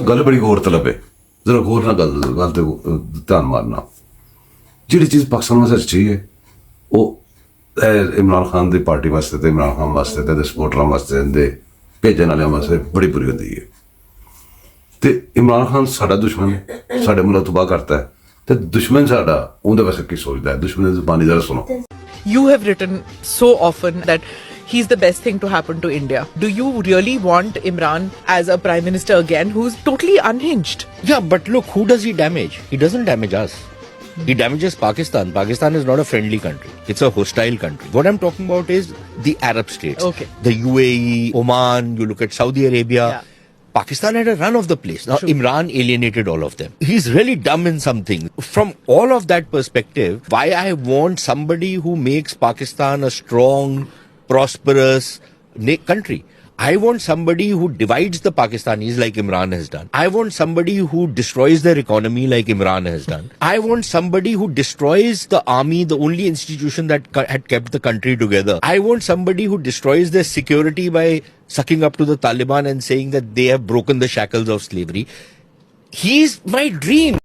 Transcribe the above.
ਗੱਲ ਬੜੀ ਗੌਰਤਲਬ ਹੈ, ਜ਼ਰਾ ਗੌਰ ਨਾਲ ਗੱਲ ਤੇ ਧਿਆਨ ਮਾਰਨਾ। ਜਿਹੜੀ ਚੀਜ਼ ਪਾਕਿਸਤਾਨ ਵਾਸਤੇ ਅੱਛੀ ਹੈ ਉਹ ਇਮਰਾਨ ਖਾਨ ਦੀ ਪਾਰਟੀ ਵਾਸਤੇ ਤੇ ਇਮਰਾਨ ਖਾਨ ਵਾਸਤੇ ਤੇ ਸਪੋਰਟਰਾਂ ਵਾਸਤੇ ਦੇ ਭੇਜਣ ਵਾਲਿਆਂ ਵਾਸਤੇ ਬੜੀ ਬੁਰੀ ਹੁੰਦੀ ਹੈ। ਤੇ ਇਮਰਾਨ ਖਾਨ ਸਾਡਾ ਦੁਸ਼ਮਣ ਹੈ, ਸਾਡੇ ਮੁਲਕ ਤਬਾਹ ਕਰਤਾ ਹੈ, ਤੇ ਦੁਸ਼ਮਣ ਸਾਡਾ ਉਹਦੇ ਵਾਸਤੇ ਕੀ ਸੋਚਦਾ ਹੈ? ਦੁਸ਼ਮਣ ਦੀ ਜ਼ੁਬਾਨੀ ਜ਼ਰਾ ਸੁਣੋ। You have written so often that he's the best thing to happen to India. Do you really want Imran as a prime minister again who's totally unhinged? Yeah, but look, who does he damage? He doesn't damage us. He damages Pakistan. Pakistan is not a friendly country. It's a hostile country. What I'm talking about is the Arab states. Okay. The UAE, Oman, you look at Saudi Arabia. Yeah. Pakistan had a run of the place. Now, True. Imran alienated all of them. He's really dumb in some things. From all of that perspective, why I want somebody who makes Pakistan a strong, prosperous country. I want somebody who divides the Pakistanis like Imran has done. I want somebody who destroys their economy like Imran has done. I want somebody who destroys the army, the only institution that had kept the country together. I want somebody who destroys their security by sucking up to the Taliban and saying that they have broken the shackles of slavery. He's my dream.